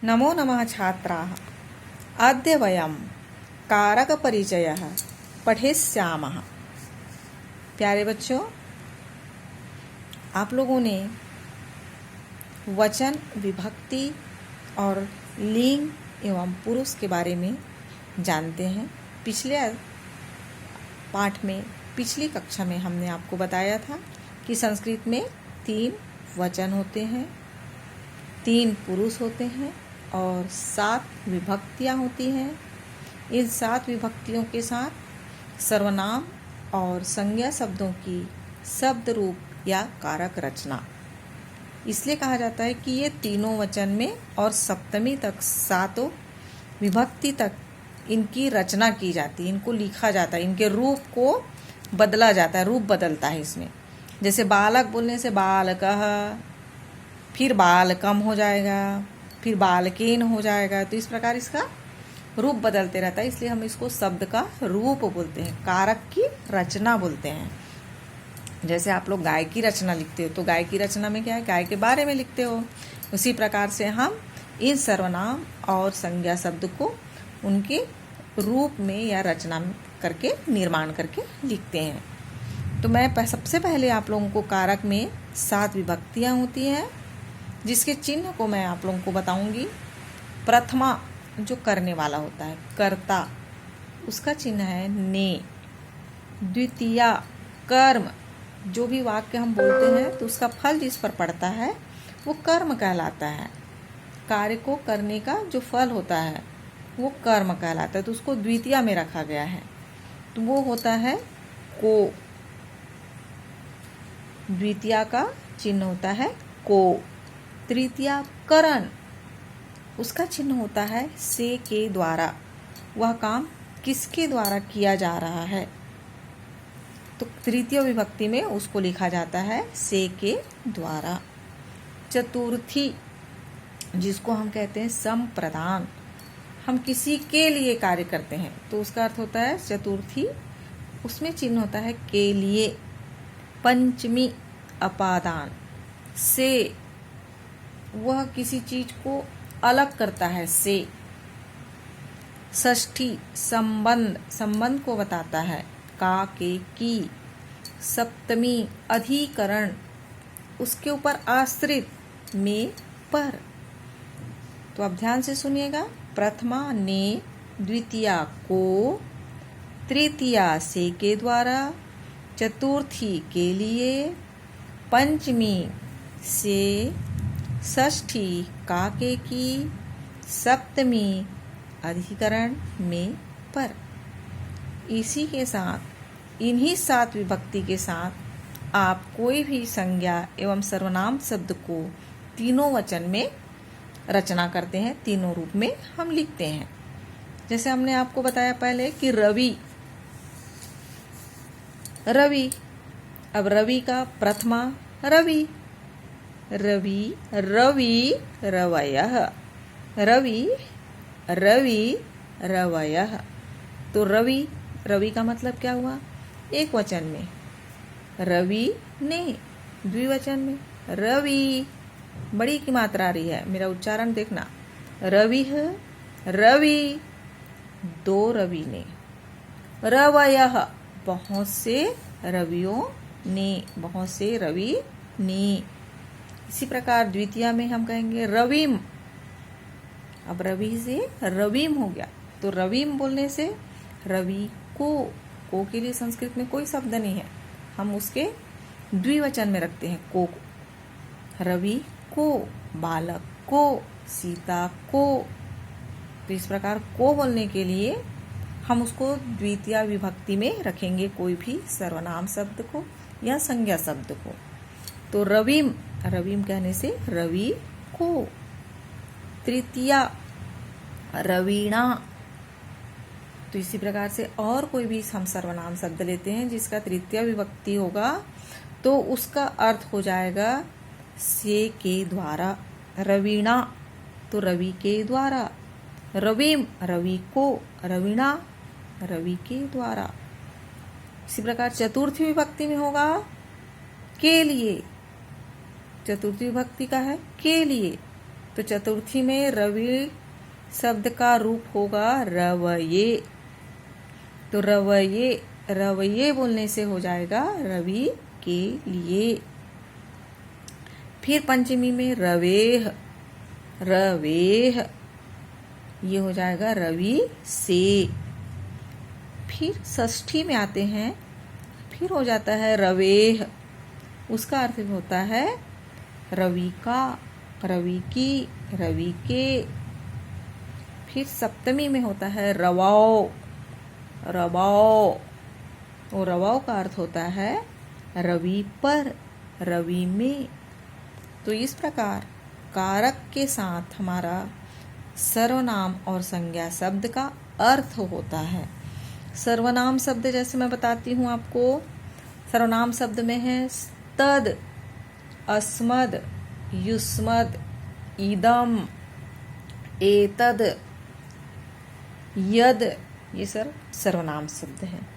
नमो नमः छात्राः। अद्य वयं कारकपरिचयः पठिष्यामः। प्यारे बच्चों, आप लोगों ने वचन, विभक्ति और लिंग एवं पुरुष के बारे में जानते हैं। पिछले पाठ में, पिछली कक्षा में हमने आपको बताया था कि संस्कृत में 3 वचन होते हैं, 3 पुरुष होते हैं और 7 विभक्तियाँ होती हैं। इन 7 विभक्तियों के साथ सर्वनाम और संज्ञा शब्दों की शब्द रूप या कारक रचना। इसलिए कहा जाता है कि ये तीनों वचन में और सप्तमी तक 7 विभक्ति तक इनकी रचना की जाती है, इनको लिखा जाता है, इनके रूप को बदला जाता है, रूप बदलता है इसमें। जैसे बालक बोलने से बालकः, फिर बालकम हो जाएगा, फिर बालकेन हो जाएगा। तो इस प्रकार इसका रूप बदलते रहता है, इसलिए हम इसको शब्द का रूप बोलते हैं, कारक की रचना बोलते हैं। जैसे आप लोग गाय की रचना लिखते हो तो गाय की रचना में क्या है, गाय के बारे में लिखते हो। उसी प्रकार से हम इन सर्वनाम और संज्ञा शब्द को उनके रूप में या रचना करके निर्माण करके लिखते हैं। तो मैं सबसे पहले आप लोगों को कारक में 7 विभक्तियाँ होती हैं, जिसके चिन्ह को मैं आप लोगों को बताऊंगी। प्रथमा जो करने वाला होता है, कर्ता, उसका चिन्ह है ने। द्वितीया कर्म, जो भी वाक्य हम बोलते हैं तो उसका फल जिस पर पड़ता है वो कर्म कहलाता है। कार्य को करने का जो फल होता है वो कर्म कहलाता है, तो उसको द्वितीया में रखा गया है। तो वो होता है को। द्वितीया का चिन्ह होता है को। तृतीया करण, उसका चिन्ह होता है से के द्वारा। वह काम किसके द्वारा किया जा रहा है, तो तृतीय विभक्ति में उसको लिखा जाता है से के द्वारा। चतुर्थी, जिसको हम कहते हैं संप्रदान, हम किसी के लिए कार्य करते हैं तो उसका अर्थ होता है चतुर्थी, उसमें चिन्ह होता है के लिए। पंचमी अपादान, से, वह किसी चीज को अलग करता है, से। षष्ठी संबंध, संबंध को बताता है, का के की। सप्तमी अधिकरण, उसके ऊपर आश्रित, में पर। तो अब ध्यान से सुनिएगा। प्रथमा ने, द्वितीया को, तृतीया से के द्वारा, चतुर्थी के लिए, पंचमी से, षष्ठी काके की, सप्तमी अधिकरण में पर। इसी के साथ, इन्हीं 7 विभक्ति के साथ आप कोई भी संज्ञा एवं सर्वनाम शब्द को तीनों वचन में रचना करते हैं, तीनों रूप में हम लिखते हैं। जैसे हमने आपको बताया पहले कि रवि, रवि। अब रवि का प्रथमा रवि, रवि रवि रवयः, रवि रवि रवयः। तो रवि, रवि का मतलब क्या हुआ, एक वचन में। रवि ने, द्विवचन में। रवि, बड़ी की मात्रा आ रही है, मेरा उच्चारण देखना। रवि है, रवि, 2 रवि ने। रवयः, बहुत से रवियों ने, बहुत से रवि ने। इसी प्रकार द्वितीया में हम कहेंगे रविम। अब रवि से रविम हो गया, तो रविम बोलने से रवि को के लिए संस्कृत में कोई शब्द नहीं है, हम उसके द्विवचन में रखते हैं को। रवि को, बालक को, सीता को। तो इस प्रकार को बोलने के लिए हम उसको द्वितीया विभक्ति में रखेंगे, कोई भी सर्वनाम शब्द को या संज्ञा शब्द को। तो रविम, रविम कहने से रवि को। तृतीया रवीणा। तो इसी प्रकार से और कोई भी हम सर्वनाम शब्द लेते हैं जिसका तृतीय विभक्ति होगा तो उसका अर्थ हो जाएगा से के द्वारा। रवीणा, तो रवि के द्वारा। रविम, रवि को। रवीणा, रवि के द्वारा। इसी प्रकार चतुर्थी विभक्ति में होगा के लिए। चतुर्थी विभक्ति का है के लिए, तो चतुर्थी में रवि शब्द का रूप होगा रवये। तो रवये, रवये बोलने से हो जाएगा रवि के लिए। फिर पंचमी में रवेह, रवेह ये हो जाएगा रवि से। फिर षष्ठी में आते हैं, फिर हो जाता है रवेह, उसका अर्थ होता है रवि का, रवि की, रवि के। फिर सप्तमी में होता है रवाओ, रवाओ, और रवाओ का अर्थ होता है रवि पर, रवि में। तो इस प्रकार कारक के साथ हमारा सर्वनाम और संज्ञा शब्द का अर्थ होता है। सर्वनाम शब्द जैसे मैं बताती हूँ आपको, सर्वनाम शब्द में है तद, अस्मद, युष्मद, इदम, एतद, यद, ये सर्वनाम शब्द हैं।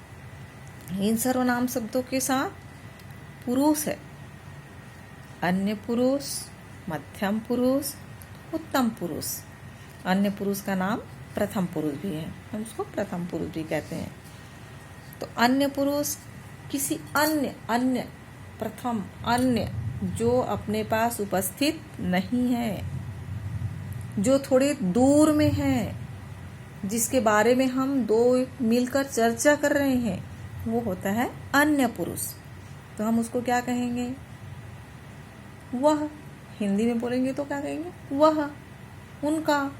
इन सर्वनाम शब्दों के साथ पुरुष है, अन्य पुरुष, मध्यम पुरुष, उत्तम पुरुष। अन्य पुरुष का नाम प्रथम पुरुष भी है, हम उसको प्रथम पुरुष भी कहते हैं। तो अन्य पुरुष किसी अन्य, अन्य प्रथम, अन्य जो अपने पास उपस्थित नहीं है, जो थोड़े दूर में है, जिसके बारे में हम दो मिलकर चर्चा कर रहे हैं, वो होता है अन्य पुरुष। तो हम उसको क्या कहेंगे? वह। हिंदी में बोलेंगे तो क्या कहेंगे? वह, उनका,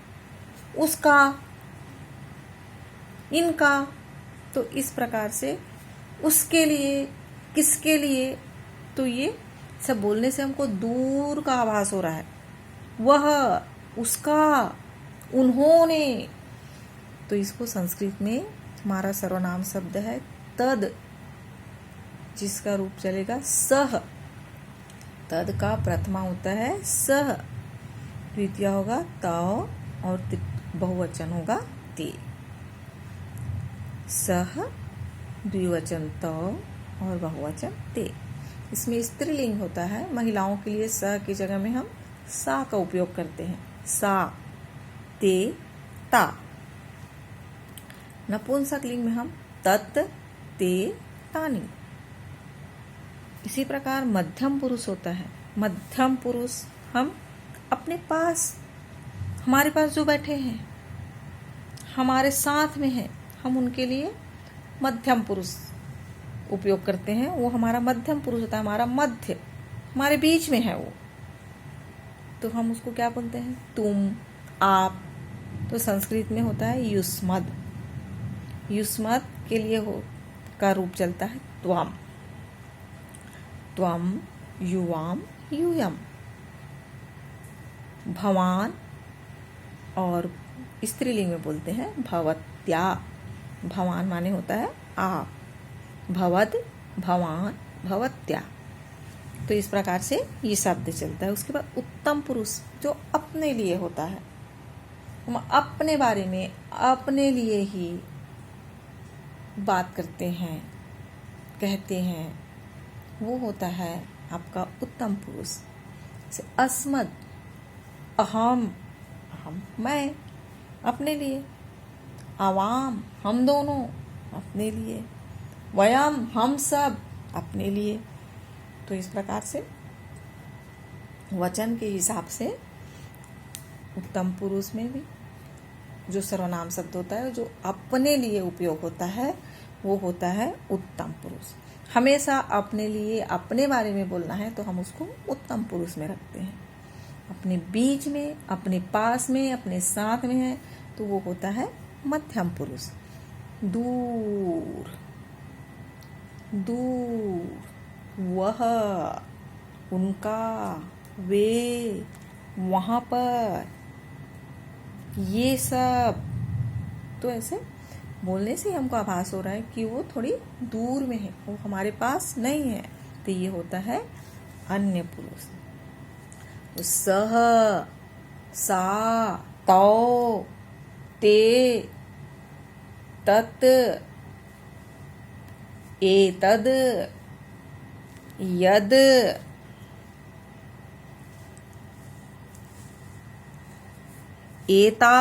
उसका, इनका। तो इस प्रकार से उसके लिए, किसके लिए, तो ये सब बोलने से हमको दूर का आभास हो रहा है। वह, उसका, उन्होंने। तो इसको संस्कृत में हमारा सर्वनाम शब्द है तद, जिसका रूप चलेगा सह। तद का प्रथमा होता है सह, द्वितीय होगा तौ, और बहुवचन होगा ते। सह, द्विवचन तौ और बहुवचन ते। इसमें स्त्रीलिंग होता है। महिलाओं के लिए स की जगह में हम सा का उपयोग करते हैं। सा, ते, ता। नपुंसक लिंग में हम तत्, ते, तानि। इसी प्रकार मध्यम पुरुष होता है। मध्यम पुरुष हम अपने पास, हमारे पास जो बैठे हैं, हमारे साथ में हैं, हम उनके लिए मध्यम पुरुष उपयोग करते हैं। वो हमारा मध्यम पुरुष होता है, हमारा मध्य, हमारे बीच में है वो। तो हम उसको क्या बोलते हैं? तुम, आप। तो संस्कृत में होता है युष्मद। युष्मद के लिए हो का रूप चलता है त्वम, त्वम, युवाम, यूयम। भवान और स्त्रीलिंग में बोलते हैं भवत्या। भवान माने होता है आप, भवद, भवान, भवत्या। तो इस प्रकार से ये शब्द चलता है। उसके बाद उत्तम पुरुष जो अपने लिए होता है, हम अपने बारे में, अपने लिए ही बात करते हैं, कहते हैं, वो होता है आपका उत्तम पुरुष। जैसे अस्मद, अहम, अहम मैं, अपने लिए। आवाम, हम दोनों, अपने लिए। वयम, हम सब, अपने लिए। तो इस प्रकार से वचन के हिसाब से उत्तम पुरुष में भी जो सर्वनाम शब्द होता है, जो अपने लिए उपयोग होता है, वो होता है उत्तम पुरुष। हमेशा अपने लिए, अपने बारे में बोलना है तो हम उसको उत्तम पुरुष में रखते हैं। अपने बीच में, अपने पास में, अपने साथ में है तो वो होता है मध्यम पुरुष। दूर, दूर, वह, उनका, वे, वहाँ पर, ये सब। तो ऐसे बोलने से हमको आभास हो रहा है कि वो थोड़ी दूर में है, वो हमारे पास नहीं है। तो ये होता है अन्य पुरुष। तो सह, सा, तौ, ते, तत्, एतद, यद। एता